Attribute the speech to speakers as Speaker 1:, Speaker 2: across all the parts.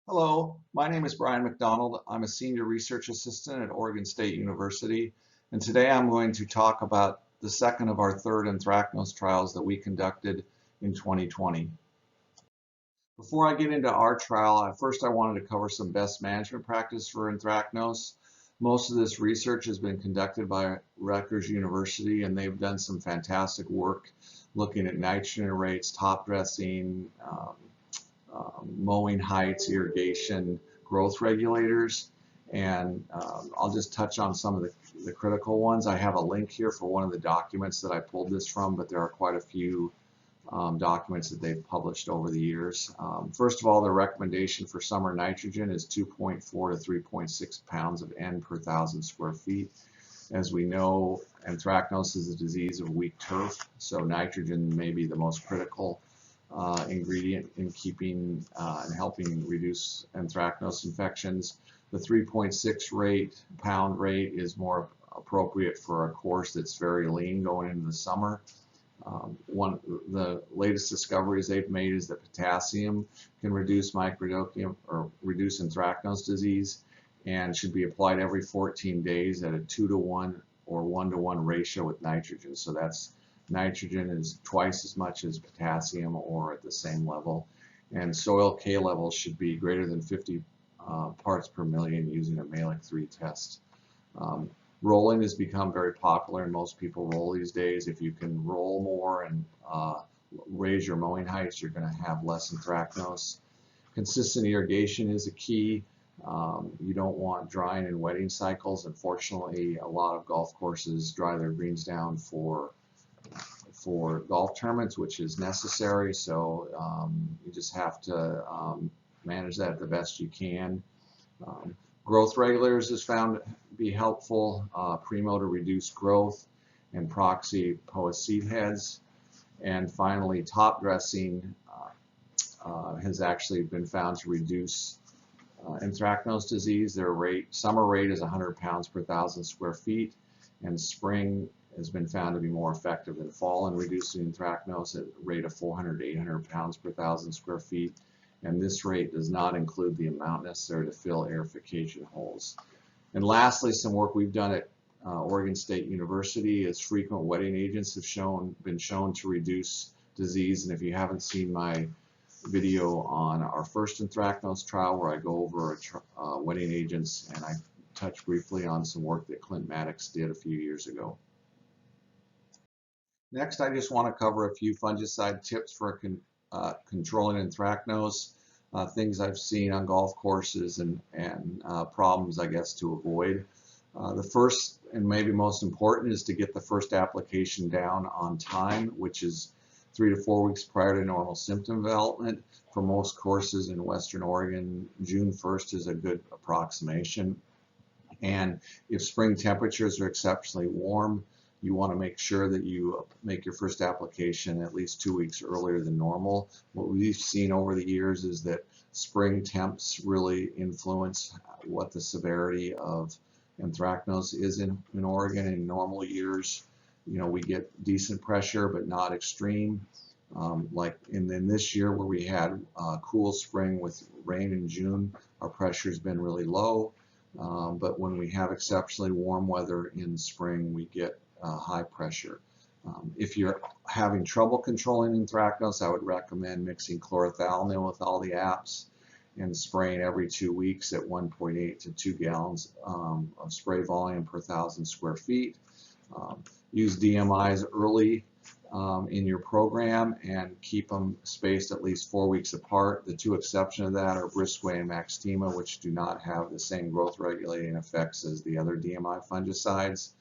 Speaker 1: Hello, my name is Brian McDonald. I'm a senior research assistant at Oregon State University, and today I'm going to talk about the second of our third anthracnose trials that we conducted in 2020. Before I get into our trial, first I wanted to cover some best management practice for anthracnose. Most of this research has been conducted by Rutgers University, and they've done some fantastic work looking at nitrogen rates, top dressing, mowing heights, irrigation, growth regulators, and I'll just touch on some of the critical ones. I have a link here for one of the documents that I pulled this from, but there are quite a few documents that they've published over the years. First of all, the recommendation for summer nitrogen is 2.4 to 3.6 pounds of N per 1,000 square feet. As we know, anthracnose is a disease of weak turf, so nitrogen may be the most critical ingredient in keeping and helping reduce anthracnose infections. The 3.6 pound rate is more appropriate for a course that's very lean going into the summer. The latest discoveries they've made is that potassium can reduce microdochium or reduce anthracnose disease and should be applied every 14 days at a 2-to-1 or 1-to-1 ratio with nitrogen. So that's nitrogen is twice as much as potassium or at the same level. And soil K levels should be greater than 50 parts per million using a Mehlich 3 test. Rolling has become very popular and most people roll these days. If you can roll more and raise your mowing heights, you're going to have less anthracnose. Consistent irrigation is a key. You don't want drying and wetting cycles. Unfortunately, a lot of golf courses dry their greens down for golf tournaments, which is necessary. So you just have to manage that the best you can. Growth regulators is found to be helpful. Primo to reduce growth, and Proxy POA seed heads. And finally, top dressing has actually been found to reduce anthracnose disease. Their summer rate is 100 pounds per 1,000 square feet, and spring has been found to be more effective than fall in reducing anthracnose at a rate of 400 to 800 pounds per 1,000 square feet. And this rate does not include the amount necessary to fill aerification holes. And lastly, some work we've done at Oregon State University is frequent wetting agents have been shown to reduce disease. And if you haven't seen my video on our first anthracnose trial where I go over wetting agents, and I touch briefly on some work that Clint Maddox did a few years ago. Next, I just want to cover a few fungicide tips for controlling anthracnose, things I've seen on golf courses and problems, I guess, to avoid. The first and maybe most important is to get the first application down on time, which is 3 to 4 weeks prior to normal symptom development. For most courses in Western Oregon, June 1st is a good approximation. And if spring temperatures are exceptionally warm, you want to make sure that you make your first application at least 2 weeks earlier than normal. What we've seen over the years is that spring temps really influence what the severity of anthracnose is in Oregon. In normal years, you know, we get decent pressure but not extreme. Like in this year where we had a cool spring with rain in June, our pressure has been really low. But when we have exceptionally warm weather in spring, we get high pressure. If you're having trouble controlling anthracnose, I would recommend mixing chlorothalonil with all the apps and spraying every 2 weeks at 1.8 to 2 gallons of spray volume per 1,000 square feet. Use DMIs early in your program and keep them spaced at least 4 weeks apart. The two exceptions of that are Brisquet and Maxtima, which do not have the same growth regulating effects as the other DMI fungicides.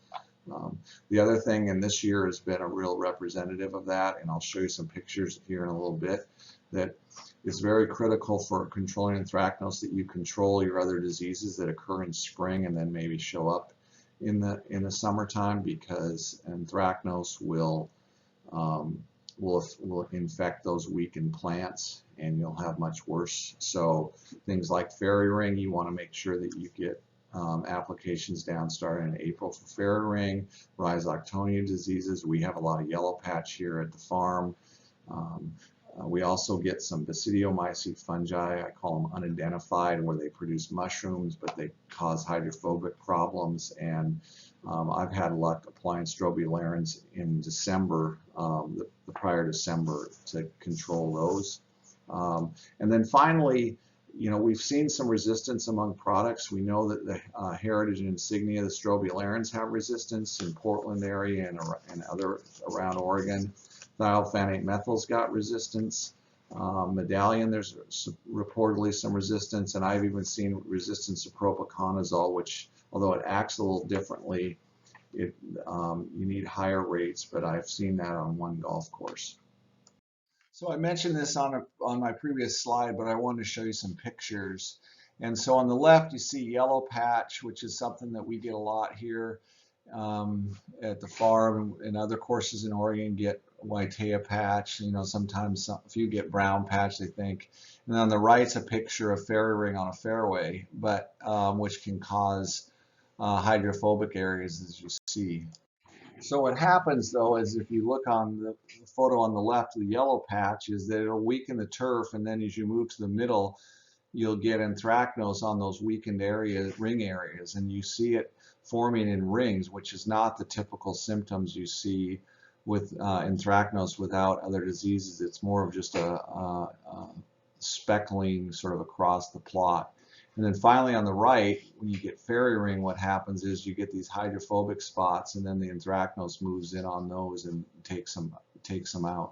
Speaker 1: The other thing, and this year has been a real representative of that, and I'll show you some pictures here in a little bit, that it's very critical for controlling anthracnose that you control your other diseases that occur in spring and then maybe show up in the summertime, because anthracnose will infect those weakened plants and you'll have much worse. So things like fairy ring, you want to make sure that you get applications down starting in April for fairy ring. Rhizoctonia diseases, we have a lot of yellow patch here at the farm. We also get some basidiomycete fungi, I call them unidentified, where they produce mushrooms, but they cause hydrophobic problems. And I've had luck applying strobilurins in December, the prior December, to control those. And then finally, we've seen some resistance among products. We know that the heritage and insignia, the strobilurins, have resistance in Portland area and other around Oregon. Thiophanate methyl's got resistance. Medallion, there's reportedly some resistance, and I've even seen resistance to propiconazole, which, although it acts a little differently, you need higher rates, but I've seen that on one golf course. So I mentioned this on my previous slide, but I wanted to show you some pictures. And so on the left, you see yellow patch, which is something that we get a lot here at the farm, and other courses in Oregon get whitea patch. Sometimes a few get brown patch, they think. And on the right's a picture of fairy ring on a fairway, but which can cause hydrophobic areas, as you see. So what happens, though, is if you look on the photo on the left, the yellow patch, is that it'll weaken the turf, and then as you move to the middle, you'll get anthracnose on those weakened areas, ring areas, and you see it forming in rings, which is not the typical symptoms you see with anthracnose without other diseases. It's more of just a speckling sort of across the plot. And then finally on the right, when you get fairy ring, what happens is you get these hydrophobic spots, and then the anthracnose moves in on those and takes them out.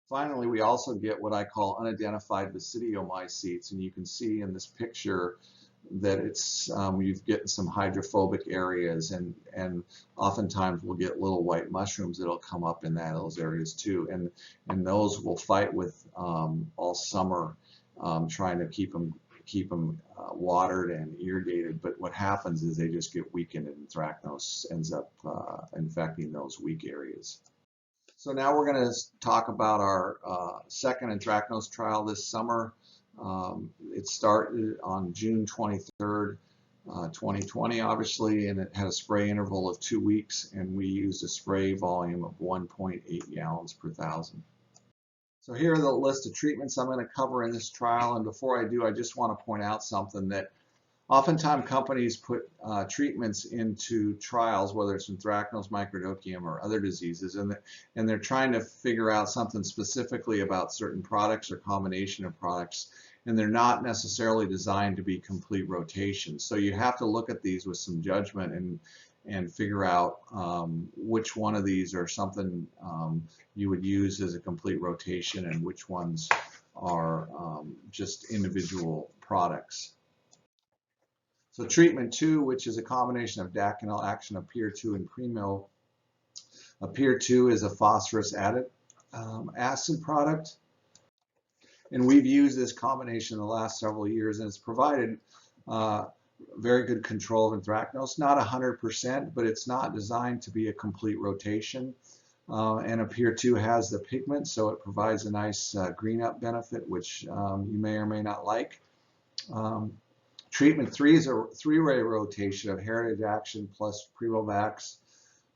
Speaker 1: Finally, we also get what I call unidentified basidiomycetes, and you can see in this picture that it's you get some hydrophobic areas, and oftentimes we'll get little white mushrooms that'll come up in those areas too, and those will fight with all summer, trying to keep them watered and irrigated. But what happens is they just get weakened, and anthracnose ends up infecting those weak areas. So now we're going to talk about our second anthracnose trial this summer. It started on June 23rd, 2020, obviously, and it had a spray interval of 2 weeks, and we used a spray volume of 1.8 gallons per thousand. So here are the list of treatments I'm going to cover in this trial, and before I do, I just want to point out something that oftentimes companies put treatments into trials, whether it's anthracnose, microdochium, or other diseases, and they're trying to figure out something specifically about certain products or combination of products, and they're not necessarily designed to be complete rotations. So you have to look at these with some judgment and figure out which one of these are something you would use as a complete rotation, and which ones are just individual products. So treatment 2, which is a combination of daconil action of Pier 2 and Primo. Pier 2 is a phosphorus added acid product, and we've used this combination in the last several years, and it's provided very good control of anthracnose. Not 100%, but it's not designed to be a complete rotation. And a Pier 2 has the pigment, so it provides a nice green up benefit, which you may or may not like. Treatment 3 is a three-way rotation of heritage action plus Primomax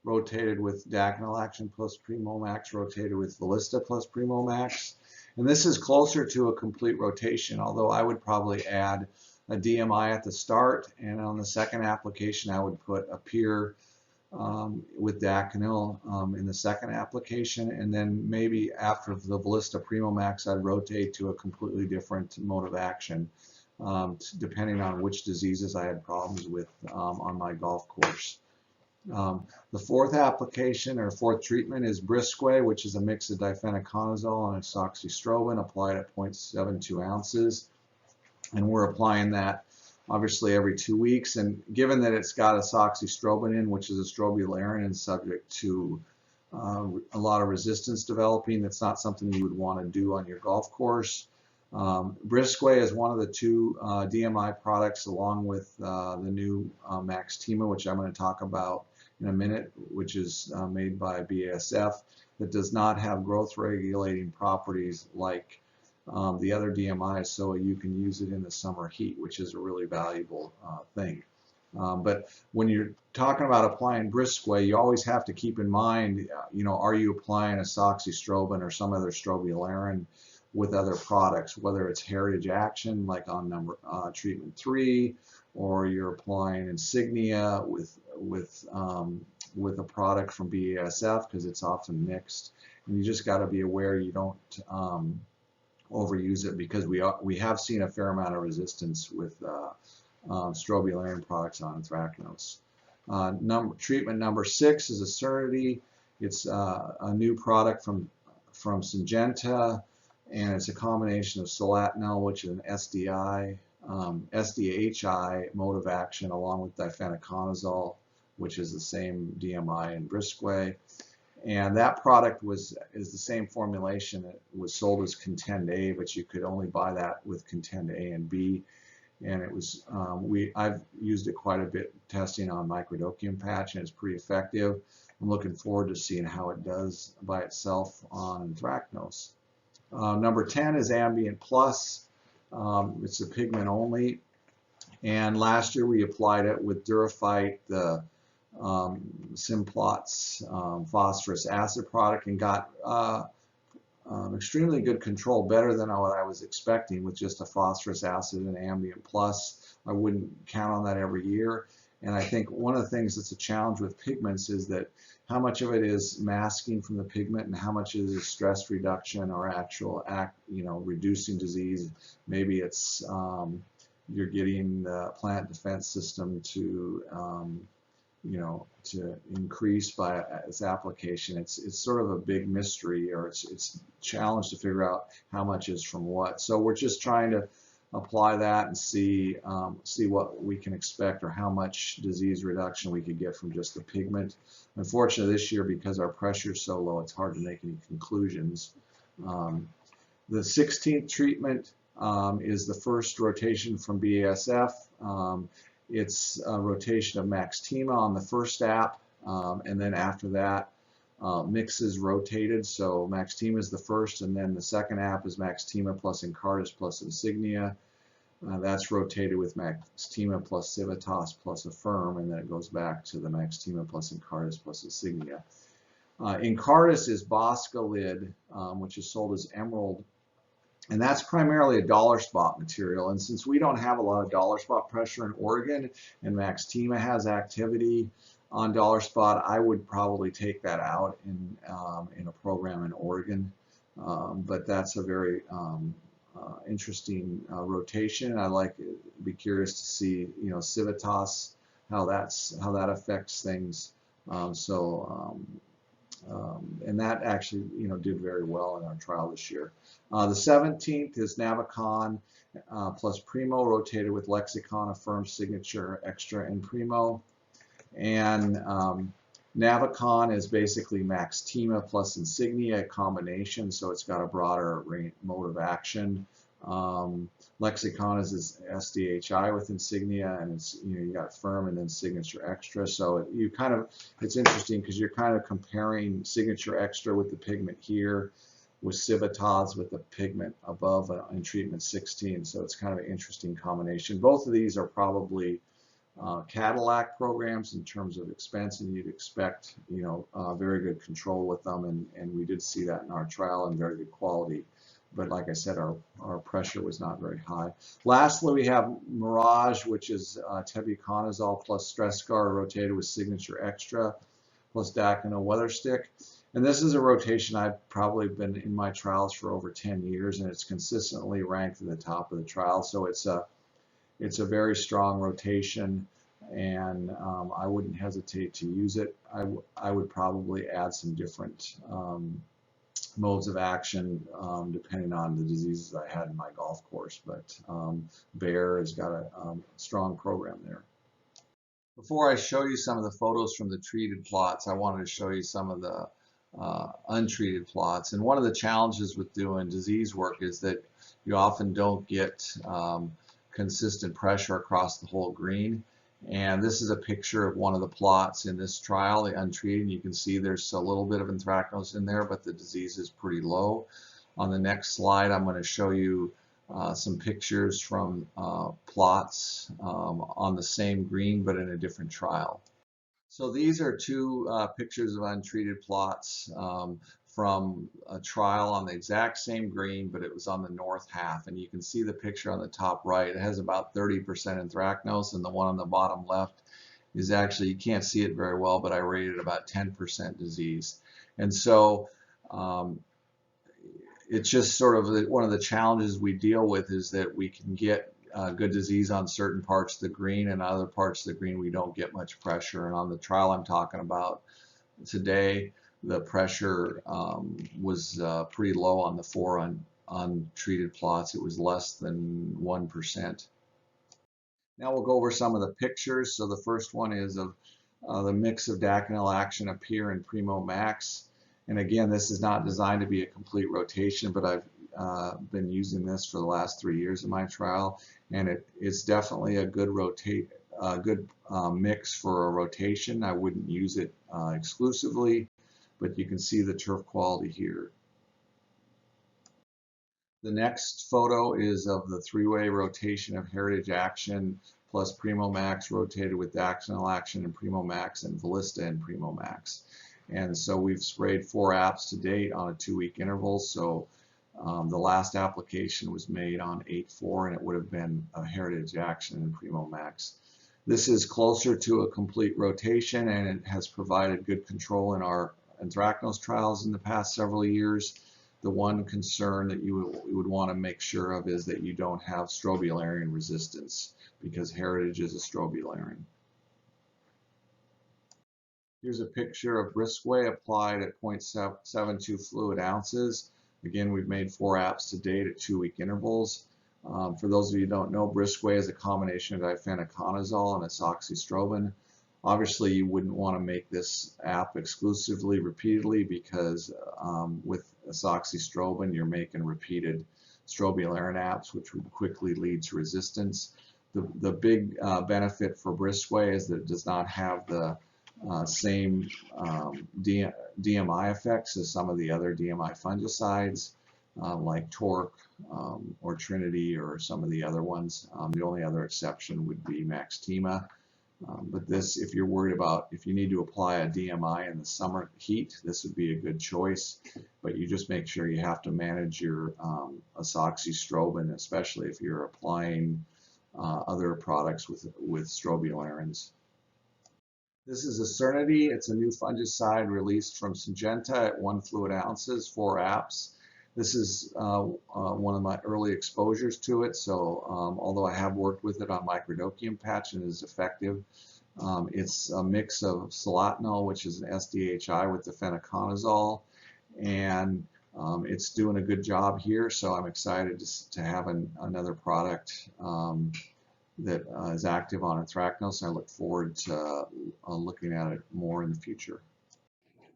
Speaker 1: rotated with daconil action plus Primomax rotated with Valista plus Primomax. And this is closer to a complete rotation, although I would probably add a DMI at the start, and on the second application I would put a Pier with daconil in the second application, and then maybe after the Valista Primomax I'd rotate to a completely different mode of action, depending on which diseases I had problems with on my golf course. The fourth application or fourth treatment is Brisquet, which is a mix of difenoconazole and azoxystrobin applied at 0.72 ounces. And we're applying that obviously every 2 weeks. And given that it's got azoxystrobin in, which is a strobilurin and subject to a lot of resistance developing, that's not something you would want to do on your golf course. Brisquet is one of the 2 DMI products, along with the new Maxtima, which I'm going to talk about in a minute, which is made by BASF, that does not have growth regulating properties like the other DMIs, so you can use it in the summer heat, which is a really valuable thing. But when you're talking about applying Brisquay, you always have to keep in mind, are you applying azoxystrobin or some other strobilurin with other products, whether it's Heritage Action, like on treatment 3, or you're applying Insignia with a product from BASF, because it's often mixed. And you just got to be aware you don't overuse it, because we have seen a fair amount of resistance with strobilurin products on Anthracnose. Treatment number 6 is Acernity. It's a new product from Syngenta, and it's a combination of solatinol, which is an SDHI mode of action, along with difenoconazole, which is the same DMI in Brisquay. And that product is the same formulation. It was sold as Contend A, but you could only buy that with Contend A and B. And it was I've used it quite a bit testing on microdochium patch, and it's pretty effective. I'm looking forward to seeing how it does by itself on Anthracnose. Number 10 is Ambient Plus. It's a pigment only, and last year we applied it with Duraphyte, the Simplot's phosphorus acid product, and got extremely good control, better than what I was expecting with just a phosphorus acid and Ambient Plus. I wouldn't count on that every year. And I think one of the things that's a challenge with pigments is that how much of it is masking from the pigment and how much is stress reduction or actual reducing disease. Maybe it's you're getting the plant defense system to to increase by its application. It's sort of a big mystery, or it's a challenge to figure out how much is from what. So we're just trying to apply that and see what we can expect, or how much disease reduction we could get from just the pigment. Unfortunately, this year, because our pressure is so low, it's hard to make any conclusions. The 16th treatment is the first rotation from BASF. It's a rotation of Maxtima on the first app, and then after that, Mix is rotated. So Maxtima is the first, and then the second app is Maxtima plus Incardis plus Insignia. That's rotated with Maxtima plus Civitas plus Affirm, and then it goes back to the Maxtima plus Incardis plus Insignia. Incardis is Boscalid, which is sold as Emerald, and that's primarily a dollar spot material. And since we don't have a lot of dollar spot pressure in Oregon, and Maxtima has activity on dollar spot, I would probably take that out in a program in Oregon. But that's a very interesting rotation. I'd be curious to see, Civitas, how that affects things. And that actually, did very well in our trial this year. The 17th is Navicon plus Primo, rotated with Lexicon, Affirm, Signature, Extra, and Primo. And Navicon is basically Maxtima plus Insignia, a combination, so it's got a broader mode of action. Lexicon is SDHI with Insignia, and it's you got Firm and then Signature Extra. So it's interesting because you're kind of comparing Signature Extra with the pigment here, with Civitas with the pigment above in treatment 16. So it's kind of an interesting combination. Both of these are probably Cadillac programs in terms of expense, and you'd expect very good control with them, and we did see that in our trial, and very good quality. But like I said, our pressure was not very high. Lastly, we have Mirage, which is tebuconazole plus Strescar rotated with Signature Extra plus Dacano Weatherstick. And this is a rotation I've probably been in my trials for over 10 years, and it's consistently ranked at the top of the trial. So it's a very strong rotation, and I wouldn't hesitate to use it. I would probably add some different modes of action depending on the diseases I had in my golf course, but Bayer has got a strong program there. Before I show you some of the photos from the treated plots, I wanted to show you some of the untreated plots. And one of the challenges with doing disease work is that you often don't get consistent pressure across the whole green. And this is a picture of one of the plots in this trial, the untreated. You can see there's a little bit of anthracnose in there, but the disease is pretty low. On the next slide, I'm going to show you some pictures from plots on the same green but in a different trial. So these are two pictures of untreated plots from a trial on the exact same green, but it was on the north half. And you can see the picture on the top right. It has about 30% anthracnose, and the one on the bottom left is actually, you can't see it very well, but I rated about 10% disease. And so it's just sort of one of the challenges we deal with is that we can get good disease on certain parts of the green, and other parts of the green we don't get much pressure. And on the trial I'm talking about today, the pressure was pretty low on the 4 untreated plots. It was less than 1%. Now we'll go over some of the pictures. So the first one is of the mix of daconil action appear in Primo Max. And again, this is not designed to be a complete rotation, but I've been using this for the last 3 years of my trial, and it's definitely a good mix for a rotation. I wouldn't use it exclusively, but you can see the turf quality here. The next photo is of the 3-way rotation of Heritage Action plus Primo Max rotated with Daconil Action and Primo Max and Valista and Primo Max. And so we've sprayed 4 apps to date on a 2-week interval. So the last application was made on 8/4, and it would have been a Heritage Action and Primo Max. This is closer to a complete rotation, and it has provided good control in our anthracnose trials in the past several years. The one concern that you would want to make sure of is that you don't have strobilurine resistance, because Heritage is a strobilurine. Here's a picture of Brisquay applied at 0.72 fluid ounces. Again, we've made 4 apps to date at 2-week intervals. For those of you who don't know, Brisquay is a combination of difenoconazole and azoxystrobin. Obviously, you wouldn't want to make this app exclusively repeatedly, because with azoxystrobin, you're making repeated strobilurin apps, which would quickly lead to resistance. The big benefit for Brisquay is that it does not have the same DMI effects as some of the other DMI fungicides, like Torque or Trinity or some of the other ones. The only other exception would be Maxtima. But this, if you're worried about, if you need to apply a DMI in the summer heat, this would be a good choice. But you just make sure you have to manage your azoxystrobin, especially if you're applying other products with strobilurins. This is Acernity. It's a new fungicide released from Syngenta at 1 fluid ounces, 4 apps. This is one of my early exposures to it, so although I have worked with it on microdocium patch and is effective, it's a mix of solatinol, which is an SDHI, with difenoconazole, and it's doing a good job here, so I'm excited to have another product that is active on anthracnose. I look forward to looking at it more in the future.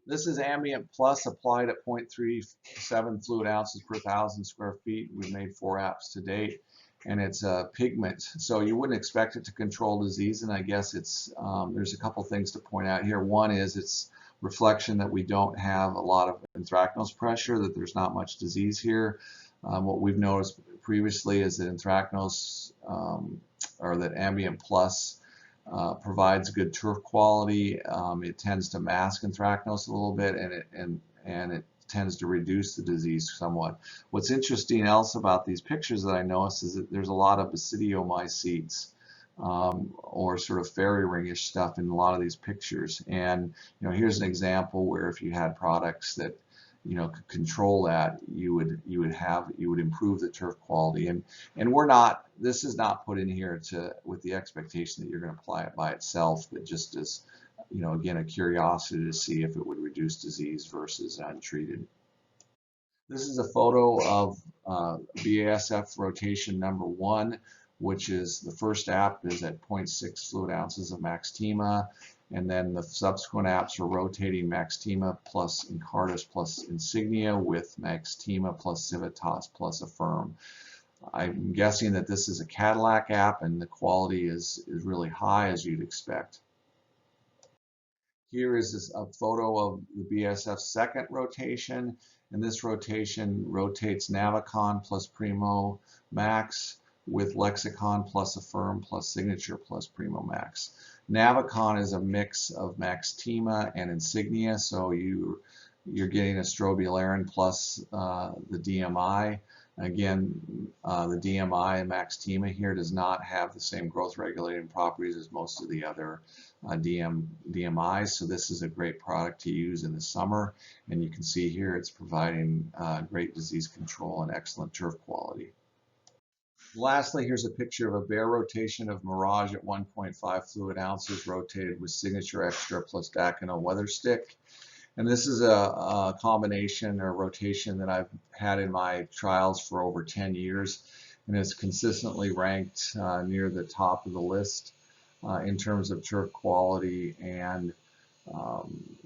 Speaker 1: This is Ambient Plus applied at 0.37 fluid ounces per 1,000 square feet. We've made 4 apps to date, and it's a pigment, so you wouldn't expect it to control disease. And I guess it's there's a couple things to point out here. One is it's reflection that we don't have a lot of anthracnose pressure, that there's not much disease here. What we've noticed previously is that anthracnose or that Ambient Plus provides good turf quality. It tends to mask anthracnose a little bit, and it tends to reduce the disease somewhat. What's interesting else about these pictures that I noticed is that there's a lot of basidiomycetes or sort of fairy ringish stuff in a lot of these pictures. And here's an example where if you had products that could control that, you would improve the turf quality. And this is not put in here with the expectation that you're going to apply it by itself, but just as again, a curiosity to see if it would reduce disease versus untreated. This is a photo of BASF rotation number 1, which is the first app is at 0.6 fluid ounces of Maxtima. And then the subsequent apps are rotating Maxtima plus Incardus plus Insignia with Maxtima plus Civitas plus Affirm. I'm guessing that this is a Cadillac app, and the quality is really high, as you'd expect. Here is a photo of the BASF second rotation, And this rotation rotates Navicon plus Primo Max with Lexicon plus Affirm plus Signature plus Primo Max. Navicon is a mix of Maxtima and Insignia, so you're getting a strobilurin plus the DMI. Again, the DMI and Maxtima here does not have the same growth regulating properties as most of the other DMIs, so this is a great product to use in the summer, and you can see here it's providing great disease control and excellent turf quality. Lastly, here's a picture of a bare rotation of Mirage at 1.5 fluid ounces rotated with Signature Extra plus Dacano Weather Stick. And this is a combination or rotation that I've had in my trials for over 10 years, and it's consistently ranked near the top of the list in terms of turf quality and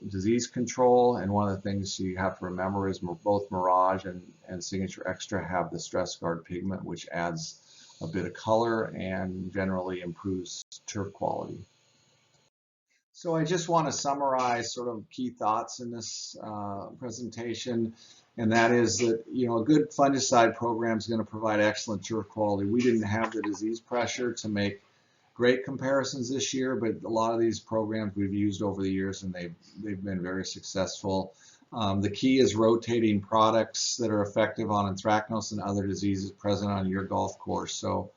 Speaker 1: disease control. And one of the things you have to remember is both Mirage and Signature Extra have the stress guard pigment, which adds a bit of color and generally improves turf quality. So I just want to summarize sort of key thoughts in this presentation, and that is that, you know, a good fungicide program is going to provide excellent turf quality. We didn't have the disease pressure to make great comparisons this year, but a lot of these programs we've used over the years, and they've been very successful. The key is rotating products that are effective on anthracnose and other diseases present on your golf course. So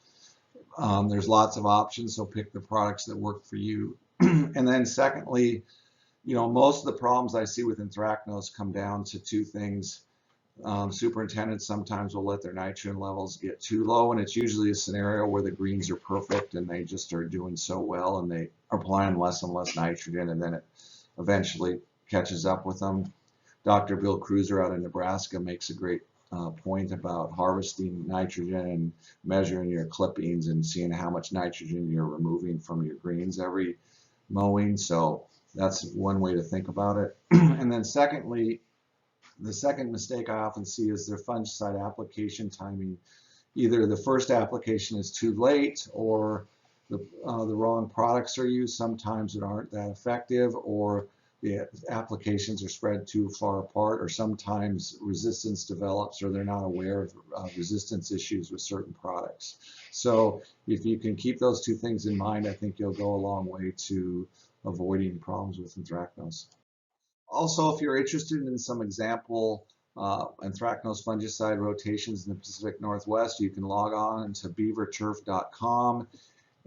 Speaker 1: there's lots of options, so pick the products that work for you. And then secondly, you know, most of the problems I see with anthracnose come down to two things. Superintendents sometimes will let their nitrogen levels get too low, and it's usually a scenario where the greens are perfect and they just are doing so well and they are applying less and less nitrogen, and then it eventually catches up with them. Dr. Bill Cruiser out in Nebraska makes a great point about harvesting nitrogen and measuring your clippings and seeing how much nitrogen you're removing from your greens every mowing. So that's one way to think about it. And then secondly, the second mistake I often see is their fungicide application timing. Either the first application is too late, or the wrong products are used sometimes that aren't that effective, or the applications are spread too far apart, or sometimes resistance develops or they're not aware of resistance issues with certain products. So if you can keep those two things in mind, I think you'll go a long way to avoiding problems with anthracnose. Also, if you're interested in some example anthracnose fungicide rotations in the Pacific Northwest, you can log on to beaverturf.com,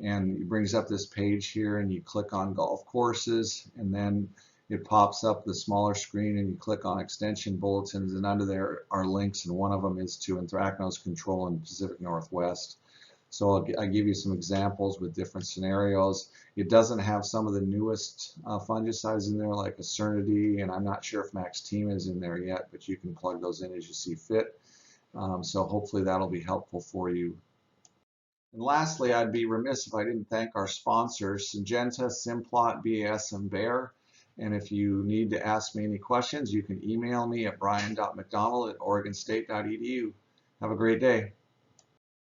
Speaker 1: and it brings up this page here, and you click on golf courses, and then it pops up the smaller screen, and you click on extension bulletins, and under there are links, and one of them is to anthracnose control in the Pacific Northwest. So I'll give you some examples with different scenarios. It doesn't have some of the newest fungicides in there, like Acernity, and I'm not sure if Maxtima is in there yet, but you can plug those in as you see fit. So hopefully that'll be helpful for you. And lastly, I'd be remiss if I didn't thank our sponsors, Syngenta, Simplot, BASF, and Bayer. And if you need to ask me any questions, you can email me at brian.mcdonald@oregonstate.edu. Have a great day.